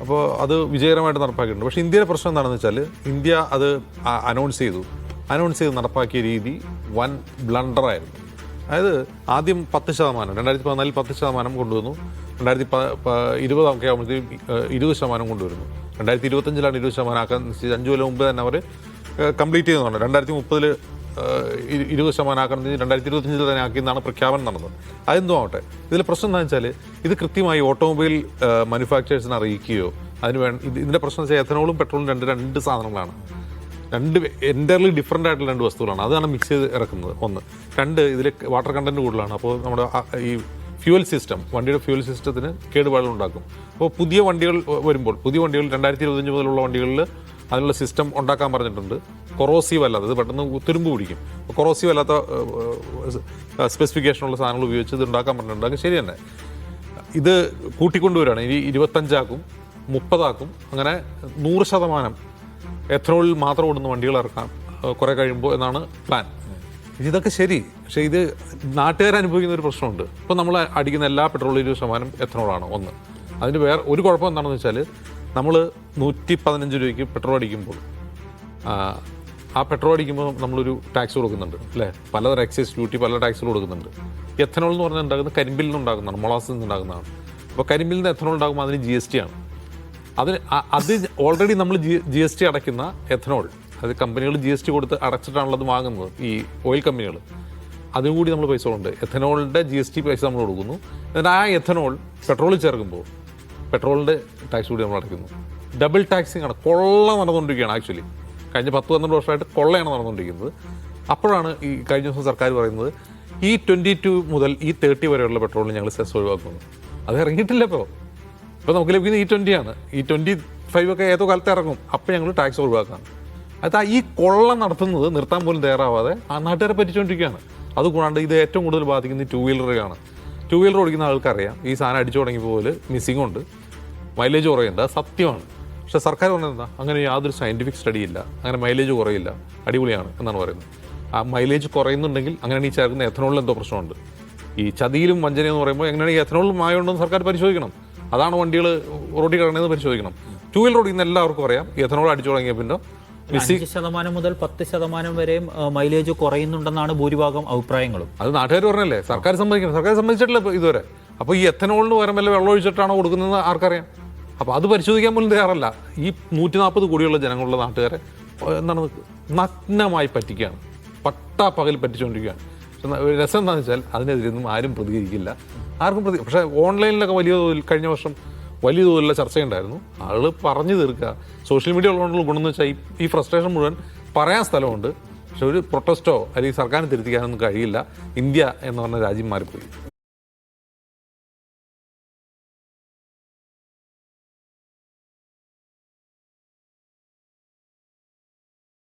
അപ്പോൾ അത് വിജയകരമായിട്ട് നടപ്പാക്കിയിട്ടുണ്ട്. പക്ഷേ ഇന്ത്യയുടെ പ്രശ്നം എന്താണെന്ന് വെച്ചാൽ ഇന്ത്യ അത് അനൗൺസ് ചെയ്ത് നടപ്പാക്കിയ രീതി വൻ ബ്ലണ്ടറായിരുന്നു. അതായത് ആദ്യം 10%, 2014 10% കൊണ്ടുവന്നു, 2020 ഒക്കെ ആകുമ്പോഴത്തേക്കും 20% കൊണ്ടുവരുന്നു, 2025 20% ആക്കാൻ 5 കൊല്ലം മുമ്പ് തന്നെ അവർ കംപ്ലീറ്റ് ചെയ്യുന്നുണ്ട്. 2030 20% ആക്കാൻ 2025 തന്നെ ആക്കിയെന്നാണ് പ്രഖ്യാപനം നടന്നത്. അതെന്തോ ആവട്ടെ, ഇതിൽ പ്രശ്നം എന്താണെന്ന് വെച്ചാൽ ഇത് കൃത്യമായി ഓട്ടോമൊബൈൽ മാനുഫാക്ചേഴ്സിനെ അറിയിക്കുകയോ ഇതിൻ്റെ പ്രശ്നം വെച്ചാൽ എഥനോളും പെട്രോളും രണ്ട് സാധനങ്ങളാണ്. എൻ്റർലി ഡിഫറൻ്റ് ആയിട്ടുള്ള 2 വസ്തുക്കളാണ്. അതാണ് മിക്സ് ചെയ്ത് ഇറക്കുന്നത്. 1 ഇതിൽ വാട്ടർ കണ്ടൻറ്റ് കൂടുതലാണ്. അപ്പോൾ നമ്മുടെ ഈ ഫ്യൂവൽ സിസ്റ്റം, വണ്ടിയുടെ ഫ്യൂവൽ സിസ്റ്റത്തിന് കേടുപാടുകൾ ഉണ്ടാക്കും. അപ്പോൾ പുതിയ വണ്ടികൾ 2025 മുതലുള്ള വണ്ടികളിൽ അതിനുള്ള സിസ്റ്റം ഉണ്ടാക്കാൻ പറഞ്ഞിട്ടുണ്ട്. കൊറോസീവ് അല്ലാതെ, ഇത് പെട്ടെന്ന് തുരുമ്പ് പിടിക്കും. കൊറോസീവ് അല്ലാത്ത സ്പെസിഫിക്കേഷനുള്ള സാധനങ്ങൾ ഉപയോഗിച്ച് ഇത് ഉണ്ടാക്കാൻ പറഞ്ഞിട്ടുണ്ട്. അത് ശരി തന്നെ. ഇത് കൂട്ടിക്കൊണ്ടുവരികയാണ്. ഇനി 25 30 അങ്ങനെ 100% എഥനോളിൽ മാത്രം ഓടുന്ന വണ്ടികൾ ഇറക്കാം കുറേ കഴിയുമ്പോൾ എന്നാണ് പ്ലാൻ. ഇതൊക്കെ ശരി, പക്ഷേ ഇത് നാട്ടുകാർ അനുഭവിക്കുന്ന ഒരു പ്രശ്നമുണ്ട്. ഇപ്പോൾ നമ്മൾ അടിക്കുന്ന എല്ലാ പെട്രോളും 20% എഥനോളാണ്. അതിന് വേറെ ഒരു കുഴപ്പം എന്താണെന്ന് വെച്ചാൽ, നമ്മൾ 115 രൂപയ്ക്ക് പെട്രോൾ അടിക്കുമ്പോൾ ആ പെട്രോൾ അടിക്കുമ്പോൾ നമ്മളൊരു ടാക്സ് കൊടുക്കുന്നുണ്ട് അല്ലേ? പലതരം എക്സൈസ് ഡ്യൂട്ടി, പല ടാക്സുകൾ കൊടുക്കുന്നുണ്ട്. എഥനോൾ എന്ന് പറഞ്ഞാൽ ഉണ്ടാകുന്നത് കരിമ്പിൽ നിന്ന് ഉണ്ടാകുന്നതാണ്, മൊളാസിൽ നിന്ന് ഉണ്ടാകുന്നതാണ്. അപ്പോൾ കരിമ്പിൽ നിന്ന് എഥനോൾ ഉണ്ടാകുമ്പോൾ അതിന് GST ആണ്. അത് ഓൾറെഡി നമ്മൾ GST അടയ്ക്കുന്ന എഥനോൾ, അത് കമ്പനികൾ GST കൊടുത്ത് അടച്ചിട്ടാണുള്ളത് വാങ്ങുന്നത്, ഈ ഓയിൽ കമ്പനികൾ. അതിനും കൂടി നമ്മൾ പൈസ കൊണ്ട് എഥനോളിൻ്റെ GST പൈസ നമ്മൾ കൊടുക്കുന്നു. എന്നിട്ട് ആ എഥനോൾ പെട്രോളിൽ ചേർക്കുമ്പോൾ പെട്രോളിൻ്റെ ടാക്സ് കൂടി നമ്മൾ അടയ്ക്കുന്നു. ഡബിൾ ടാക്സിങ് ആണ്, കൊള്ള നടന്നുകൊണ്ടിരിക്കുകയാണ്. ആക്ച്വലി കഴിഞ്ഞ 10-12 വർഷമായിട്ട് കൊള്ളയാണ് നടന്നുകൊണ്ടിരിക്കുന്നത്. അപ്പോഴാണ് ഈ കഴിഞ്ഞ ദിവസം സർക്കാർ പറയുന്നത് ഈ 22 മുതൽ ഈ 30 വരെയുള്ള പെട്രോളിന് ഞങ്ങൾ സെസ് ഒഴിവാക്കുന്നു. അത് ഇറങ്ങിയിട്ടില്ല. ഇപ്പോൾ നമുക്ക് ലഭിക്കുന്നത് E20 ആണ്. E25 ഒക്കെ ഏതോ കാലത്ത് ഇറങ്ങും, അപ്പോൾ ഞങ്ങൾ ടാക്സ് ഒഴിവാക്കാം. അത് ഈ കൊള്ള നടത്തുന്നത് നിർത്താൻ പോലും തയ്യാറാവാതെ ആ നാട്ടുകാരെ പറ്റിച്ചുകൊണ്ടിരിക്കുകയാണ്. അതുകൂടാണ്ട് ഇത് ഏറ്റവും കൂടുതൽ ബാധിക്കുന്നത് 2 വീലറാണ്. 2 വീലർ ഓടിക്കുന്ന ആൾക്കറിയാം ഈ സാധനം അടിച്ചു തുടങ്ങിയപ്പോൾ പോലെ മിസ്സിംഗ് ഉണ്ട്, മൈലേജ് കുറയുന്നുണ്ട്. അത് സത്യമാണ്. പക്ഷേ സർക്കാർ പറഞ്ഞത് എന്താ, അങ്ങനെ യാതൊരു സയൻറ്റിഫിക് സ്റ്റഡി ഇല്ല, അങ്ങനെ മൈലേജ് കുറയില്ല, അടിപൊളിയാണ് എന്നാണ് പറയുന്നത്. ആ മൈലേജ് കുറയുന്നുണ്ടെങ്കിൽ അങ്ങനെയാണ് ഈ ചേർക്കുന്ന എഥനോളിൽ എന്തോ പ്രശ്നമുണ്ട്. ഈ ചതിയിലും വഞ്ചനയും എന്ന് പറയുമ്പോൾ എങ്ങനെയാണ് ഈ എഥനോളിൽ മായമുണ്ടെന്ന് സർക്കാർ പരിശോധിക്കണം. അതാണ് വണ്ടികൾ റോഡിൽ കിടക്കുന്നത് പരിശോധിക്കണം. 2 വീലർ ഓടിക്കുന്ന എല്ലാവർക്കും അറിയാം എഥനോൾ അടിച്ചു തുടങ്ങിയ പിന്നെ 5% മുതൽ 10% വരെയും മൈലേജ് കുറയുന്നുണ്ടെന്നാണ് ഭൂരിഭാഗം അഭിപ്രായങ്ങളും. അത് നാട്ടുകാർ പറഞ്ഞല്ലേ, സർക്കാർ സമ്മതിക്കണം. സർക്കാർ സമ്മതിച്ചിട്ടില്ല ഇതുവരെ. അപ്പോൾ ഈ എഥനോളിന് പകരം വല്ല വെള്ളം ഒഴിച്ചിട്ടാണോ കൊടുക്കുന്നത് ആർക്കറിയാം. അപ്പോൾ അത് പരിശോധിക്കാൻ പോലും തയ്യാറല്ല. ഈ 140 കോടിയുള്ള ജനങ്ങളുള്ള നാട്ടുകാരെ എന്താണ് നഗ്നമായി പറ്റിക്കുകയാണ്, പട്ടാപ്പകൽ പറ്റിച്ചുകൊണ്ടിരിക്കുകയാണ്. പക്ഷെ രസം എന്താണെന്ന് വെച്ചാൽ അതിനെതിരെയൊന്നും ആരും പ്രതികരിക്കില്ല, പക്ഷേ ഓൺലൈനിലൊക്കെ കഴിഞ്ഞ വർഷം വലിയ തോതിലുള്ള ചർച്ചയുണ്ടായിരുന്നു. ആളുകൾ പറഞ്ഞു തീർക്കുക. സോഷ്യൽ മീഡിയ ഉള്ളതുകൊണ്ടുള്ള ഗുണമെന്ന് വെച്ചാൽ ഈ ഫ്രസ്ട്രേഷൻ മുഴുവൻ പറയാൻ സ്ഥലമുണ്ട്, പക്ഷെ ഒരു പ്രൊട്ടസ്റ്റോ അല്ലെങ്കിൽ സർക്കാരിനെ തിരുത്തിക്കാനൊന്നും കഴിയില്ല. ഇന്ത്യ എന്ന് പറഞ്ഞ രാജ്യം മാറിപ്പോയി.